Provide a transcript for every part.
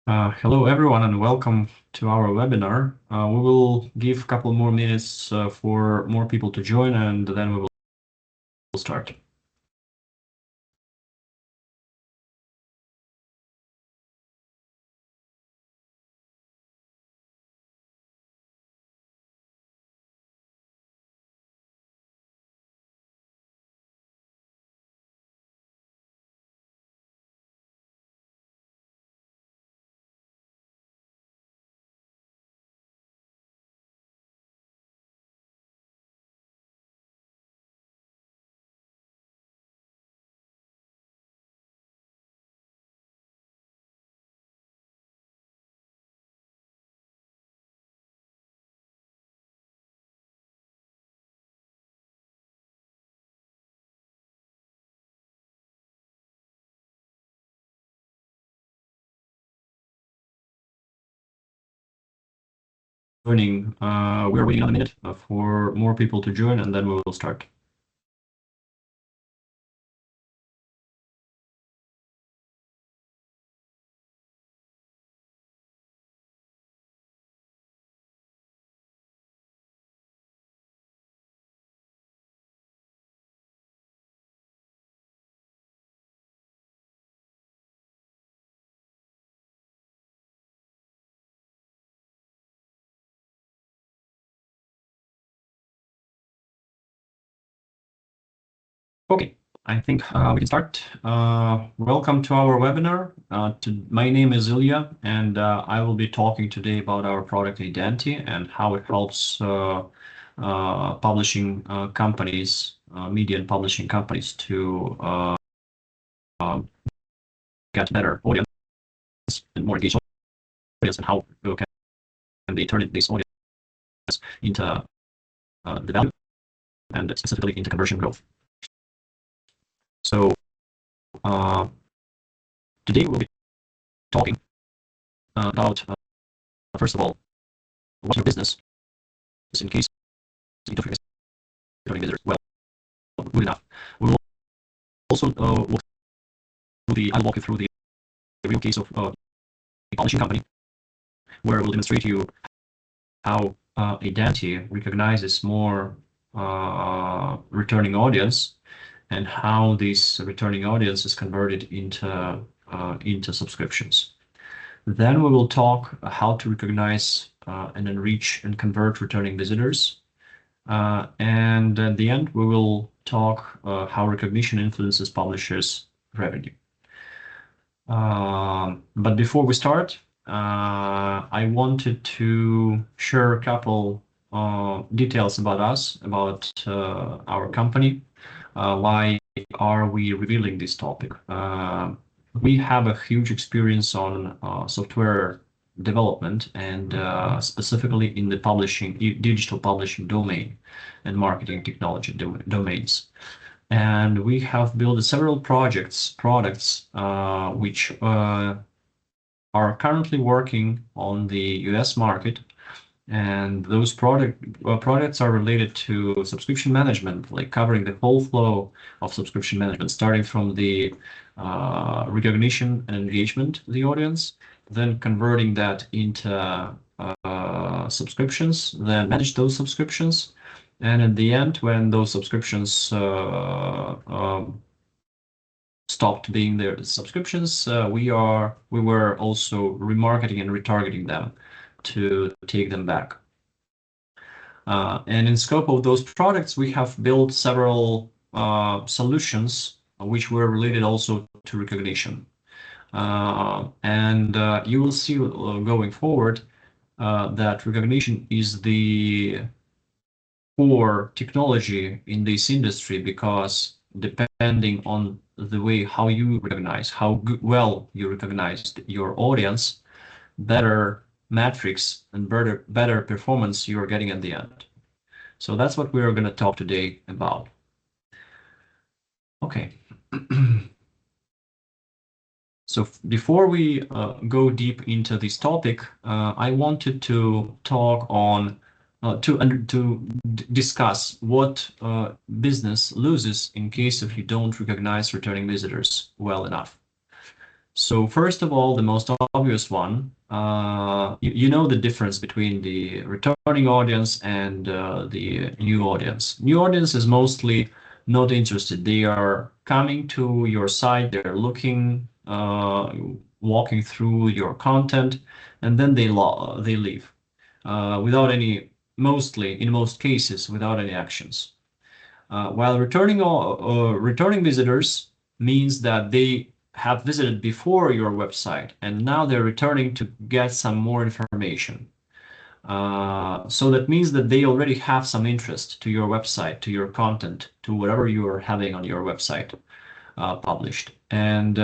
Hello everyone and welcome to our webinar. We will give a couple more minutes for more people to join and then we will start. Joining, we are waiting on a minute for more people to join and then we will start. Okay, I think we can start. Welcome to our webinar. My name is Ilya and I will be talking today about our product Identity and how it helps publishing companies, media and publishing companies to get better audience and more engaged audience and how can they turn this audience into the value and specifically into conversion growth. So today we'll be talking about, first of all, what's your business is in case you don't forget returning visitors. Well, good enough. We will also I'll walk you through the real case of a publishing company where we'll demonstrate to you how Identity recognizes more returning audience and how this returning audience is converted into subscriptions. Then we will talk how to recognize and enrich and convert returning visitors. And at the end, we will talk how recognition influences publishers' revenue. But before we start, I wanted to share a couple details about us, about our company. Why are we revealing this topic? We have a huge experience on software development and specifically in the digital publishing domain and marketing technology domains. And we have built several products which are currently working on the US market. And those products are related to subscription management, like covering the whole flow of subscription management, starting from the recognition and engagement of the audience, then converting that into subscriptions, then manage those subscriptions. And at the end, when those subscriptions stopped being their subscriptions, we were also remarketing and retargeting them to take them back. And in scope of those products, we have built several solutions which were related also to recognition. And you will see going forward that recognition is the core technology in this industry, because depending on the way how you recognize, how well you recognize your audience, better metrics and better performance you're getting at the end. So that's what we're going to talk today about. Okay. So before we go deep into this topic, I wanted to talk on to discuss what business loses in case if you don't recognize returning visitors well enough. So first of all, the most obvious one, you know the difference between the returning audience and the new audience. New audience is mostly not interested. They are coming to your site, they're looking, walking through your content, and then they leave without any, mostly in most cases, without any actions. While returning visitors means that they have visited before your website and now they're returning to get some more information. So that means that they already have some interest to your website, to your content, to whatever you are having on your website published. And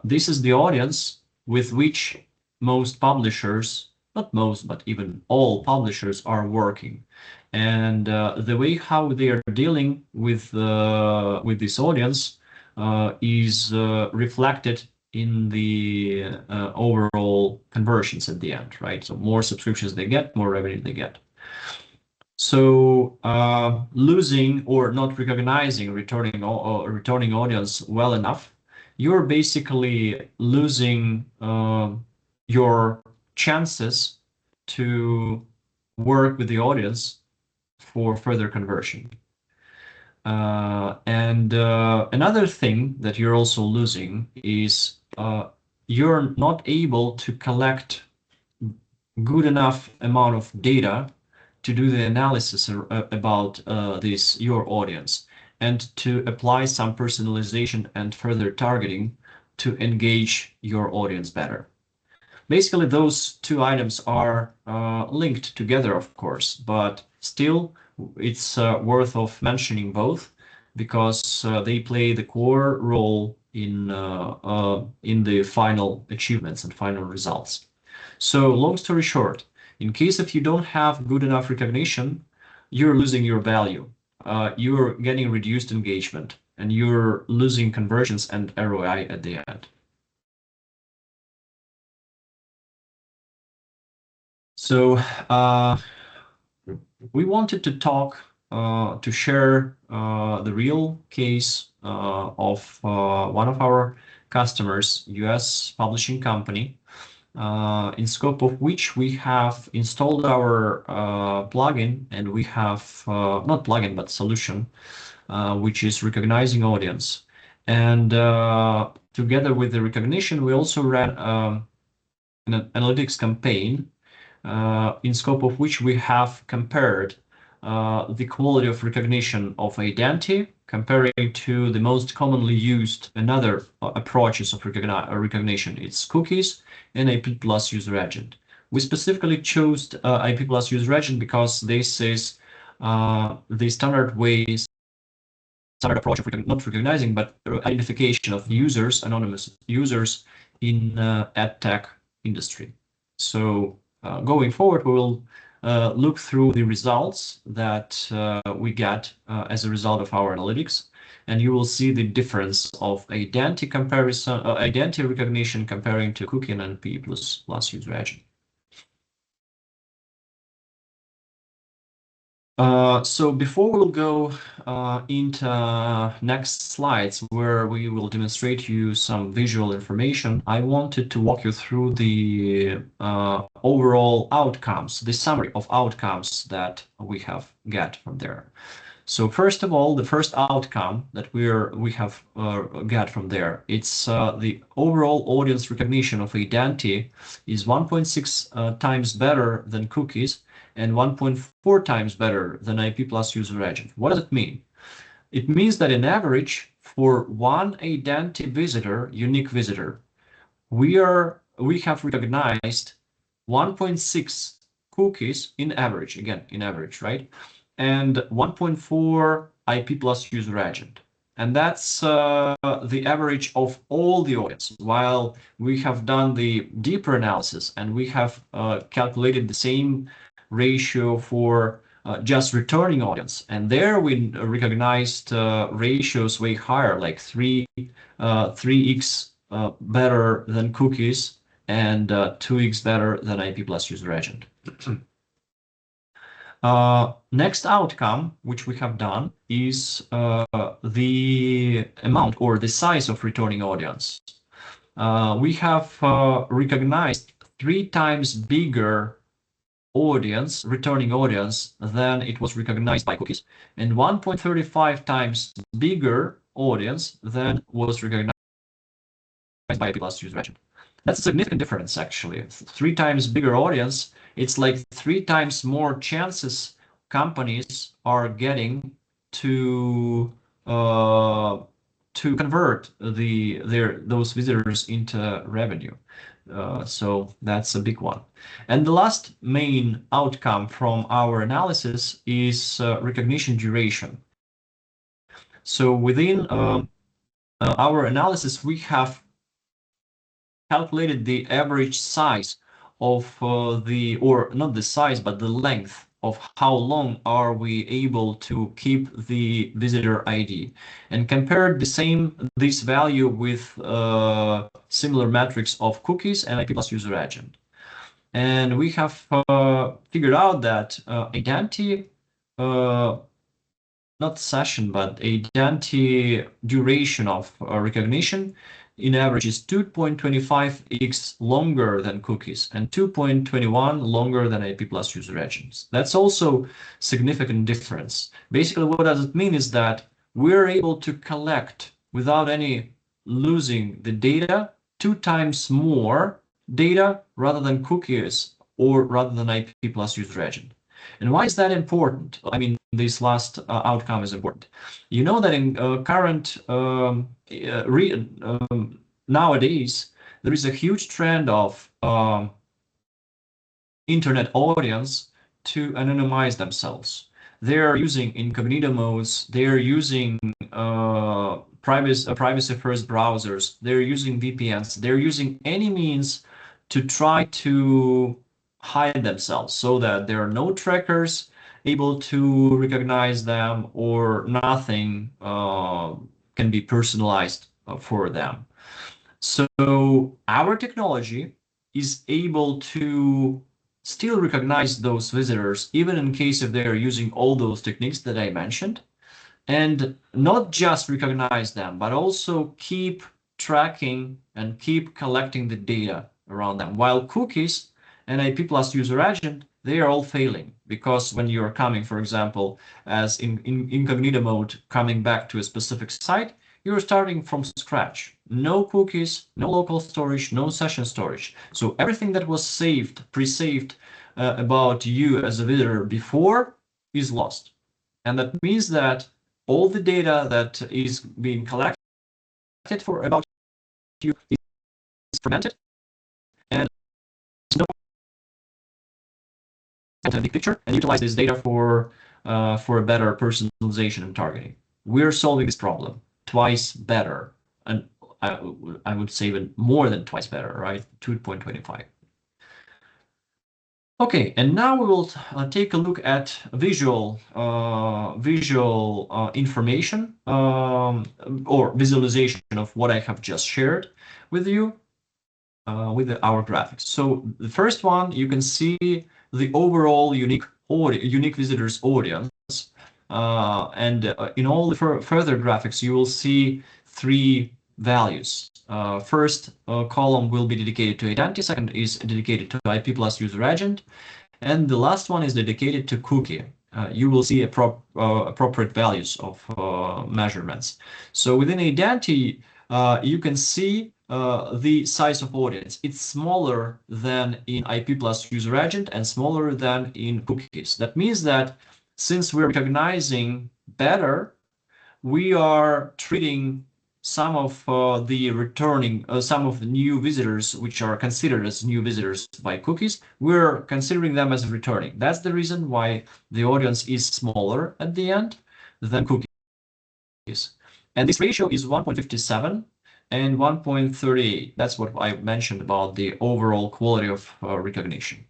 this is the audience with which most publishers, not most, but even all publishers are working. And the way how they are dealing with this audience is reflected in the overall conversions at the end, right? So more subscriptions they get, more revenue they get. So losing or not recognizing returning audience well enough, you're basically losing your chances to work with the audience for further conversion. And another thing that you're also losing is you're not able to collect good enough amount of data to do the analysis about your audience and to apply some personalization and further targeting to engage your audience better. Basically, those two items are linked together, of course, but still it's worth of mentioning both because they play the core role in the final achievements and final results. So long story short, in case if you don't have good enough recognition, you're losing your value. You're getting reduced engagement and you're losing conversions and ROI at the end. So we wanted to talk, to share the real case of one of our customers, US publishing company, in scope of which we have installed our plugin, and we have not plugin but solution, which is recognizing audience. And together with the recognition, we also ran an analytics campaign in scope of which we have compared the quality of recognition of Identi comparing to the most commonly used another approaches of recognition. It's cookies and IP plus user agent. We specifically chose IP plus user agent because this is the standard ways, standard approach of not recognizing, but identification of users, anonymous users in ad tech industry. So going forward, we will look through the results that we get as a result of our analytics, and you will see the difference of Identi comparison, Identi recognition comparing to cookie and IP plus user agent. So before we'll go into next slides where we will demonstrate you some visual information, I wanted to walk you through the overall outcomes, the summary of outcomes that we have got from there. So first of all, the first outcome that we have got from there, it's the overall audience recognition of Identi is 1.6 times better than cookies and 1.4 times better than IP plus user agent. What does it mean? It means that in average, for one Identi visitor, unique visitor, we have recognized 1.6 cookies in average, again, in average, right? And 1.4 IP plus user agent. And that's the average of all the audience. While we have done the deeper analysis and we have calculated the same ratio for just returning audience. And there we recognized ratios way higher, like 3x better than cookies and 2x better than IP plus user agent. Next outcome, which we have done, is the amount or the size of returning audience. we have recognized 3 times bigger audience, returning audience, than it was recognized by cookies, and 1.35 times bigger audience than was recognized by IP plus user agent. That's a significant difference, actually. 3 times bigger audience, it's like 3 times more chances companies are getting to convert those visitors into revenue. So that's a big one. And the last main outcome from our analysis is recognition duration. So within our analysis, we have calculated the average size of or not the size, but the length of how long are we able to keep the visitor ID, and compared this value with similar metrics of cookies and IP plus user agent. And we have figured out that identity, not session, but identity duration of recognition in average is 2.25x longer than cookies and 2.21 longer than IP plus user agents. That's also significant difference. Basically, what does it mean is that we're able to collect without any losing the data 2 times more data rather than cookies or rather than IP plus user agent. And why is that important? I mean, this last outcome is important. You know that in current nowadays, there is a huge trend of internet audience to anonymize themselves. They're using incognito modes. They're using privacy-first browsers. They're using VPNs. They're using any means to try to hide themselves so that there are no trackers able to recognize them, or nothing can be personalized for them. So our technology is able to still recognize those visitors, even in case if they are using all those techniques that I mentioned, and not just recognize them, but also keep tracking and keep collecting the data around them. While cookies and IP plus user agent, they are all failing, because when you're coming, for example, as in incognito mode, coming back to a specific site, you're starting from scratch. No cookies, no local storage, no session storage. So everything that was saved, pre-saved about you as a visitor before is lost. And that means that all the data that is being collected about you is fragmented, and no big picture, and utilize this data for a better personalization and targeting. We're solving this problem twice better, and I would say even more than twice better, right? 2.25. Okay, and now we will take a look at visual information or visualization of what I have just shared with you with our graphics. So the first one, you can see the overall unique visitors audience, and in all the further graphics, you will see 3 values. First column will be dedicated to identity, second is dedicated to IP plus user agent, and the last one is dedicated to cookie. You will see appropriate values of measurements. So within identity, you can see the size of audience. It's smaller than in IP plus user agent and smaller than in cookies. That means that since we're recognizing better, we are treating some of some of the new visitors, which are considered as new visitors by cookies, we're considering them as returning. That's the reason why the audience is smaller at the end than cookies. And this ratio is 1.57 and 1.38. That's what I mentioned about the overall quality of recognition.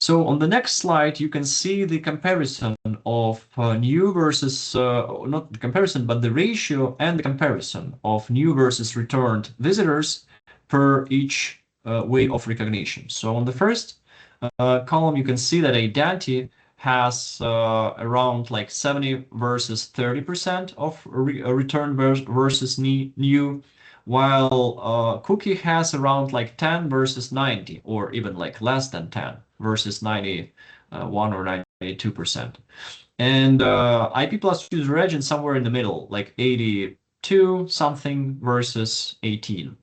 So on the next slide, you can see the comparison of new versus, not the comparison, but the ratio and the comparison of new versus returned visitors per each way of recognition. So on the first column, you can see that identity has around like 70 versus 30% of return versus new, while cookie has around like 10 versus 90, or even like less than 10 versus 91 or 92%. And IP plus user agent somewhere in the middle, like 82 something versus 18%.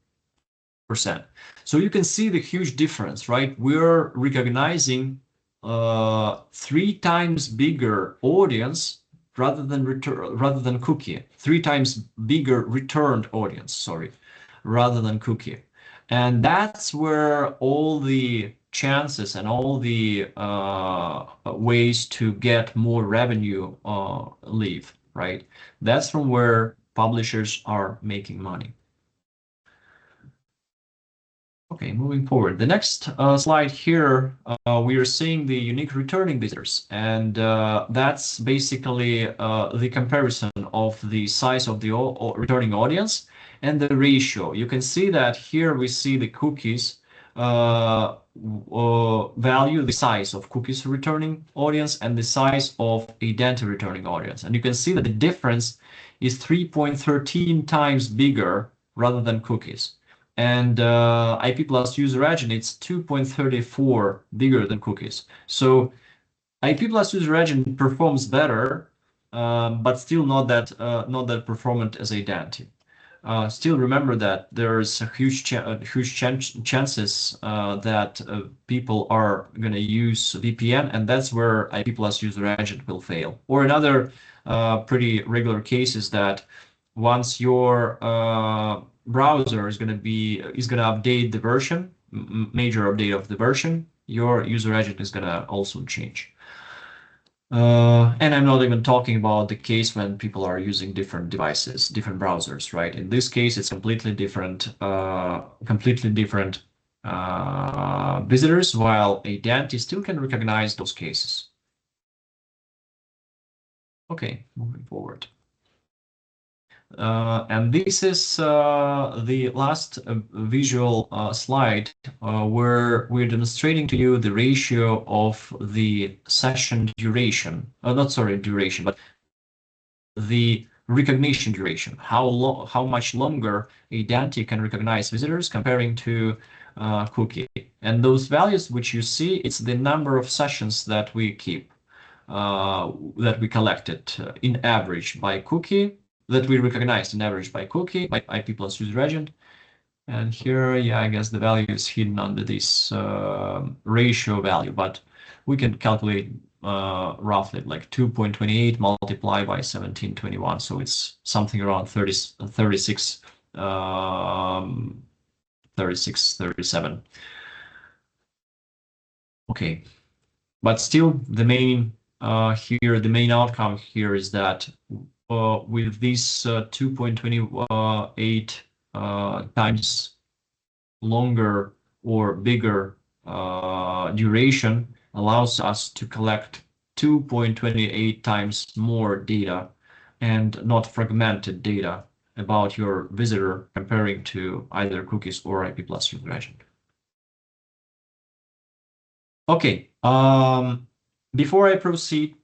So you can see the huge difference, right? We're recognizing 3 times bigger audience rather than cookie, 3 times bigger returned audience, sorry, rather than cookie. And that's where all the chances and all the ways to get more revenue live, right? That's from where publishers are making money. Okay, moving forward. The next slide here, we are seeing the unique returning visitors, and that's basically the comparison of the size of the returning audience and the ratio. You can see that here we see the cookies value, the size of cookies returning audience and the size of Identi returning audience. And you can see that the difference is 3.13 times bigger rather than cookies. And IP plus user agent, it's 2.34 bigger than cookies. So IP plus user agent performs better, but still not that performant as Identi. Still remember that there's a huge chances that people are going to use VPN, and that's where IP plus user agent will fail. Or another pretty regular case is that once your browser is going to update the version, major update of the version, your user agent is going to also change. And I'm not even talking about the case when people are using different devices, different browsers, right? In this case, it's completely different visitors, while Identi still can recognize those cases. Okay, moving forward. And this is the last visual slide where we're demonstrating to you the ratio of the session duration, not sorry, duration, but the recognition duration, how much longer Identi can recognize visitors comparing to cookie. And those values which you see, it's the number of sessions that we keep, that we collected in average by cookie, that we recognized in average by cookie, by IP plus user agent. And here, yeah, I guess the value is hidden under this ratio value, but we can calculate roughly like 2.28 multiplied by 1721. So it's something around 36, 37. Okay, but still the main outcome here is that with this 2.28 times longer or bigger duration allows us to collect 2.28 times more data and not fragmented data about your visitor comparing to either cookies or IP plus user agent. Okay, before I proceed,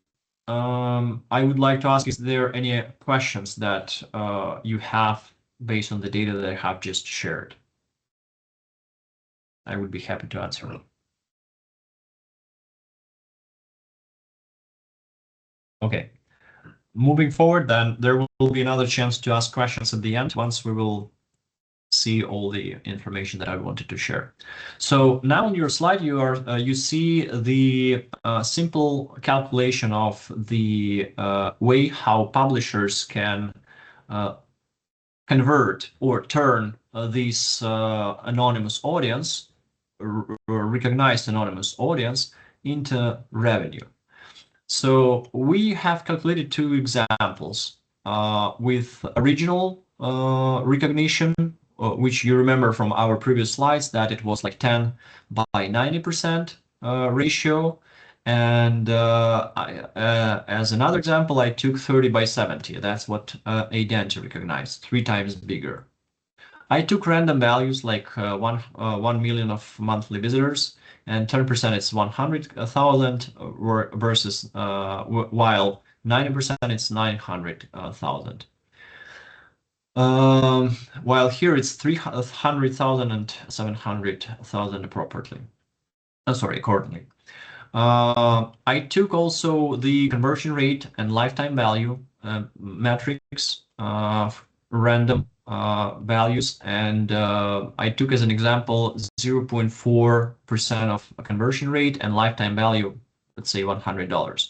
I would like to ask, is there any questions that you have based on the data that I have just shared? I would be happy to answer them. Okay, moving forward, then there will be another chance to ask questions at the end once we will see all the information that I wanted to share. So now on your slide, you see the simple calculation of the way how publishers can convert or turn this anonymous audience, recognized anonymous audience, into revenue. So we have calculated 2 examples with original recognition, which you remember from our previous slides that it was like 10 by 90% ratio. And as another example, I took 30 by 70. That's what Identi recognized, 3 times bigger. I took random values like 1 million of monthly visitors, and 10% is 100,000 versus while 90% it's 900,000. While here it's 300,000 and 700,000 appropriately. Sorry, accordingly. I took also the conversion rate and lifetime value metrics, random values, and I took as an example 0.4% of a conversion rate and lifetime value, let's say $100.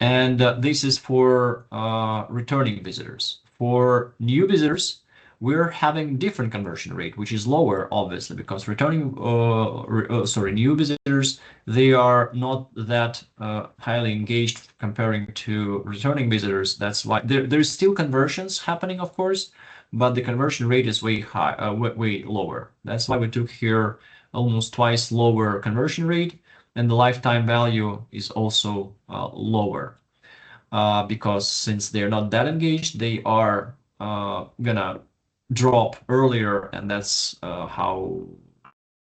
And this is for returning visitors. For new visitors, we're having different conversion rate, which is lower, obviously, because new visitors, they are not that highly engaged comparing to returning visitors. That's why there's still conversions happening, of course, but the conversion rate is way high, way lower. That's why we took here almost twice lower conversion rate, and the lifetime value is also lower. Because since they're not that engaged, they are gonna drop earlier, and that's how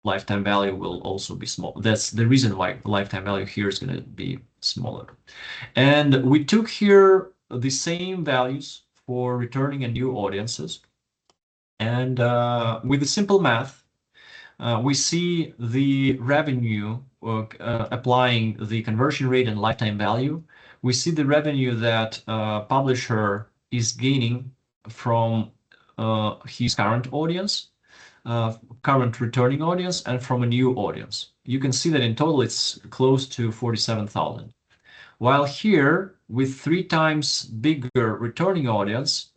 lifetime value will also be small. That's the reason why lifetime value here is going to be smaller. And we took here the same values for returning and new audiences. And with the simple math, we see the revenue applying the conversion rate and lifetime value. We see the revenue that publisher is gaining from his current audience, current returning audience, and from a new audience. You can see that in total it's close to 47,000. While here, with 3 times bigger returning audience,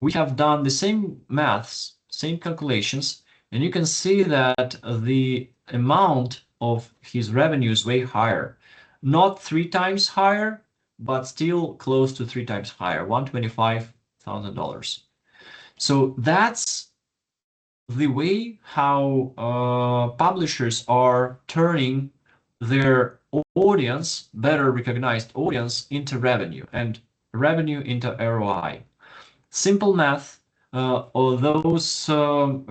we have done the same maths, same calculations, and you can see that the amount of his revenue is way higher. Not 3 times higher, but still close to 3 times higher, $125,000. So that's the way how publishers are turning their audience, better recognized audience, into revenue, and revenue into ROI. Simple math, all those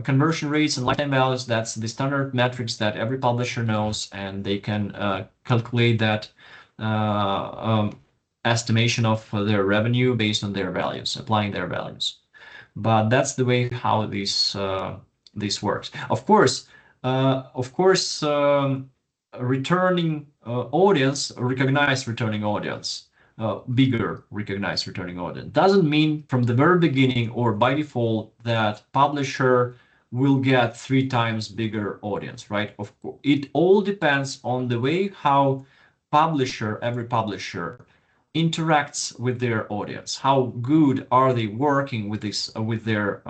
conversion rates and lifetime values, that's the standard metrics that every publisher knows, and they can calculate that estimation of their revenue based on their values, applying their values. But that's the way how this works. Of course, returning audience, recognized returning audience, bigger recognized returning audience doesn't mean from the very beginning or by default that publisher will get 3 times bigger audience, right? Of course, it all depends on the way how every publisher interacts with their audience. How good are they working with this with their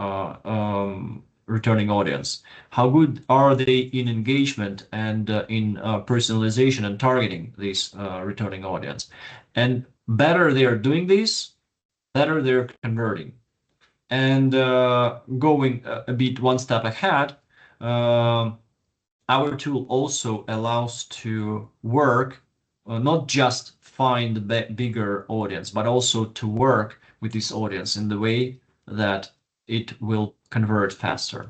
returning audience? How good are they in engagement and in personalization and targeting this returning audience? And better they are doing this, better they're converting. And going a bit one step ahead, our tool also allows to work not just find the bigger audience, but also to work with this audience in the way that it will convert faster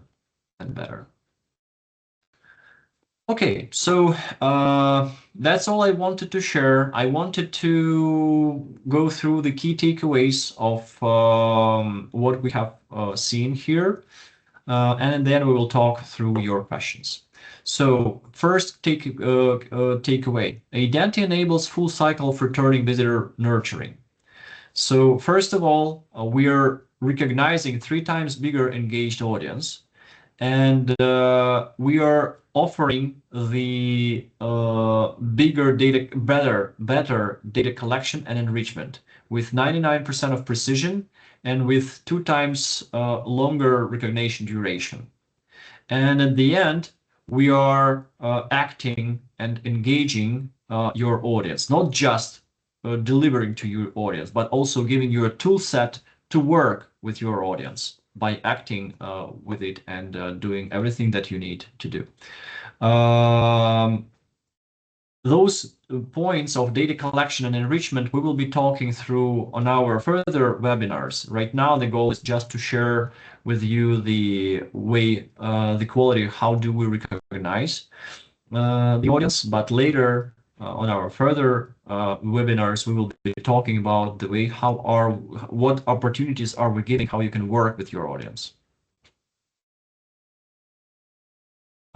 and better. Okay, so that's all I wanted to share. I wanted to go through the key takeaways of what we have seen here, and then we will talk through your questions. So first takeaway, Identity enables full cycle of returning visitor nurturing. So first of all, we are recognizing 3 times bigger engaged audience, and we are offering the better data collection and enrichment with 99% of precision and with 2 times longer recognition duration. And at the end, we are acting and engaging your audience, not just delivering to your audience, but also giving you a tool set to work with your audience by acting with it and doing everything that you need to do. Those points of data collection and enrichment we will be talking through on our further webinars. Right now, the goal is just to share with you the way, the quality, how do we recognize. the audience, but later on our further webinars, we will be talking about the way what opportunities are we giving, how you can work with your audience.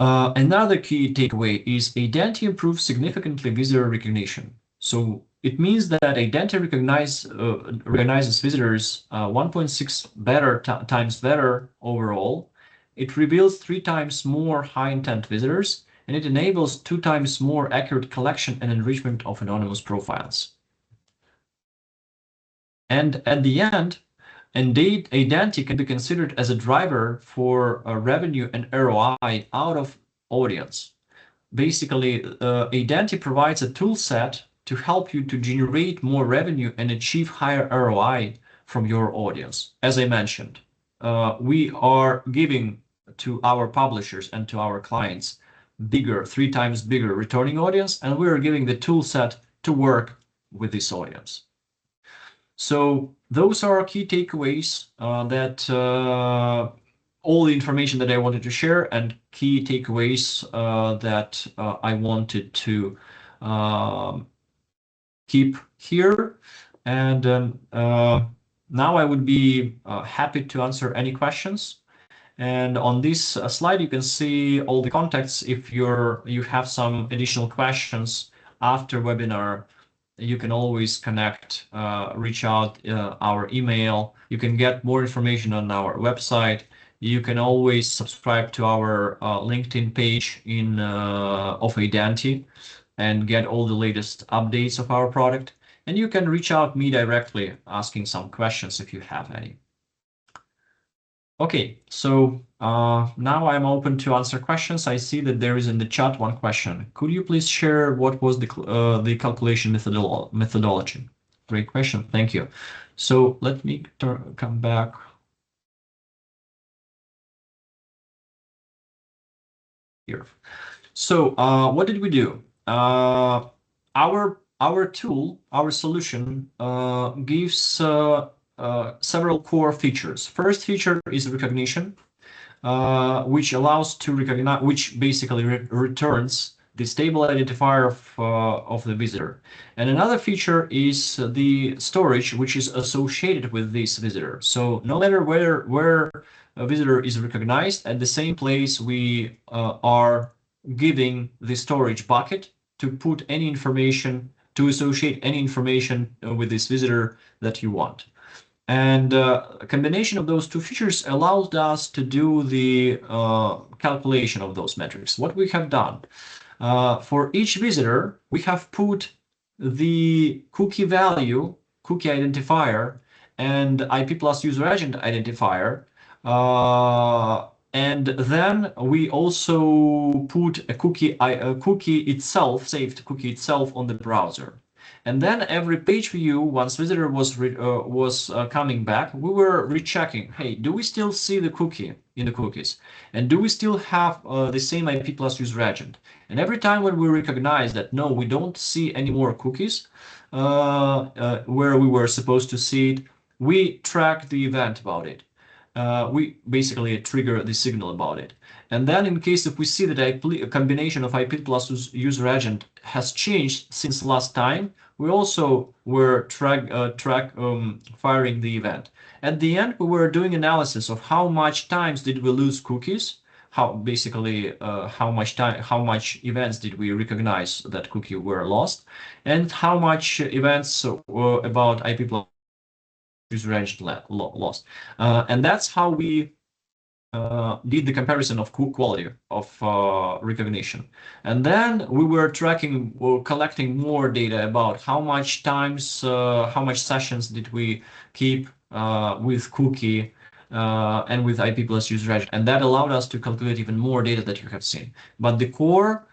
Another key takeaway is Identi improves significantly visitor recognition. So it means that Identi recognizes visitors 1.6 times better overall. It reveals 3 times more high intent visitors, and it enables 2 times more accurate collection and enrichment of anonymous profiles. And at the end, Identi can be considered as a driver for revenue and ROI out of audience. Basically, Identi provides a tool set to help you to generate more revenue and achieve higher ROI from your audience. As I mentioned, we are giving to our publishers and to our clients 3 times bigger returning audience, and we're giving the tool set to work with this audience. So those are key takeaways that all the information that I wanted to share and key takeaways that I wanted to keep here. And now I would be happy to answer any questions. And on this slide, you can see all the contacts. If you have some additional questions after webinar, you can always connect, reach out our email. You can get more information on our website. You can always subscribe to our LinkedIn page of Identi and get all the latest updates of our product. And you can reach out me directly asking some questions if you have any. Okay, so now I'm open to answer questions. I see that there is in the chat one question. Could you please share what was the calculation methodology? Great question, thank you. So let me come back. Here. So what did we do? Our tool, our solution gives several core features. First feature is recognition, which allows to recognize, which basically returns the stable identifier of the visitor. And another feature is the storage, which is associated with this visitor. So no matter where a visitor is recognized, at the same place we are giving the storage bucket to put any information, to associate any information with this visitor that you want. And a combination of those two features allowed us to do the calculation of those metrics. What we have done, for each visitor, we have put the cookie value, cookie identifier, and IP plus user agent identifier. And then we also put a cookie itself, saved cookie itself on the browser. And then every page view, once visitor was coming back, we were rechecking, hey, do we still see the cookie in the cookies? And do we still have the same IP plus user agent? And every time when we recognize that, no, we don't see any more cookies where we were supposed to see it, we track the event about it. We basically trigger the signal about it. And then in case if we see that a combination of IP plus user agent has changed since last time, we also were firing the event. At the end, we were doing analysis of how much times did we lose cookies, how basically how much events did we recognize that cookie were lost, and how much events about IP plus user agent lost. And that's how we did the comparison of quality of recognition. And then we were collecting more data about how much times, how much sessions did we keep with cookie and with IP plus user agent. And that allowed us to calculate even more data that you have seen. But the core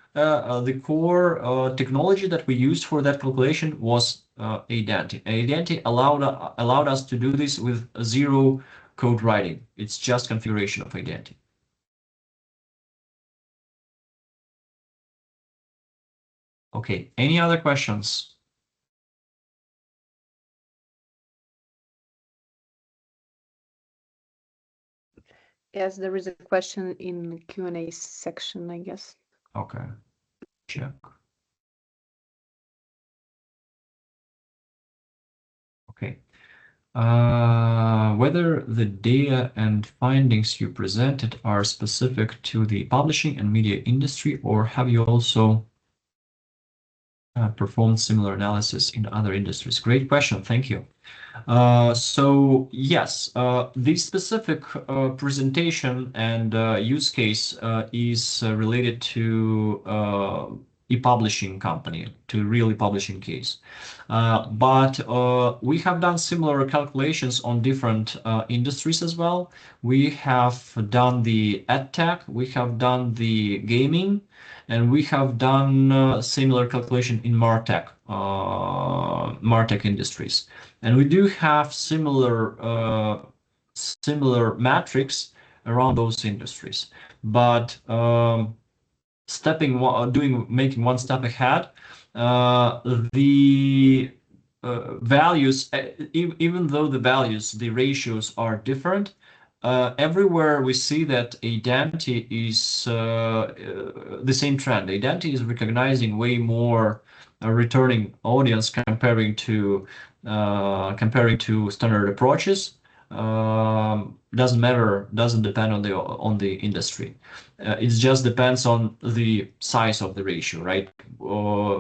technology that we used for that calculation was Identi. Identi allowed us to do this with zero code writing. It's just configuration of Identi. Okay, any other questions? Yes, there is a question in Q&A section, I guess. Okay. check. Okay. Whether the data and findings you presented are specific to the publishing and media industry, or have you also performed similar analysis in other industries? Great question. Thank you. So yes, this specific presentation and use case is related to e-publishing company, to real e-publishing case. But we have done similar calculations on different industries as well. We have done the EdTech, we have done the gaming, and we have done similar calculation in MarTech industries. And we do have similar metrics around those industries. But making one step ahead, the values, even though the ratios are different, everywhere we see that Identity is the same trend. Identity is recognizing way more returning audience comparing to standard approaches. Doesn't matter, doesn't depend on the industry. It just depends on the size of the ratio, right?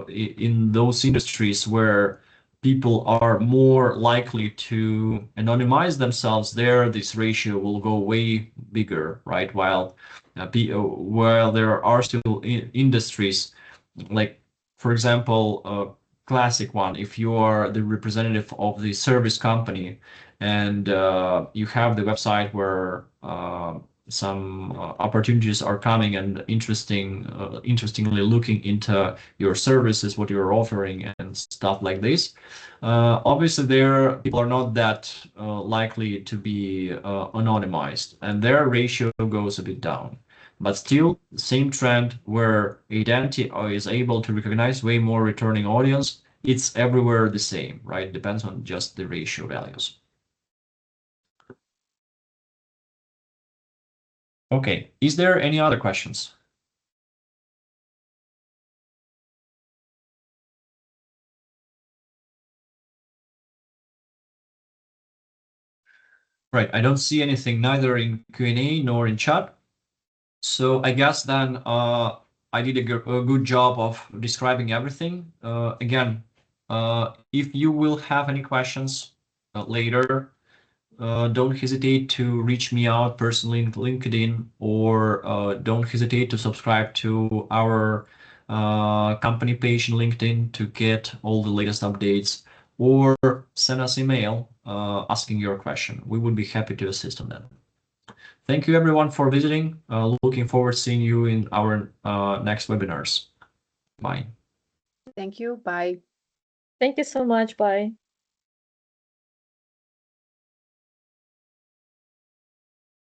In those industries where people are more likely to anonymize themselves, there this ratio will go way bigger, right? While there are still industries like, for example, classic one, if you are the representative of the service company and you have the website where some opportunities are coming and interestingly looking into your services, what you're offering and stuff like this. Obviously, there people are not that likely to be anonymized, and their ratio goes a bit down. But still, the same trend where Identity is able to recognize way more returning audience. It's everywhere the same, right? Depends on just the ratio values. Okay, is there any other questions? Right, I don't see anything neither in Q&A nor in chat. So I guess then I did a good job of describing everything. Again, if you will have any questions later, don't hesitate to reach me out personally in LinkedIn, or don't hesitate to subscribe to our company page in LinkedIn to get all the latest updates, or send us email asking your question. We would be happy to assist on that. Thank you everyone for visiting. Looking forward to seeing you in our next webinars. Bye. Thank you. Bye. Thank you so much. Bye.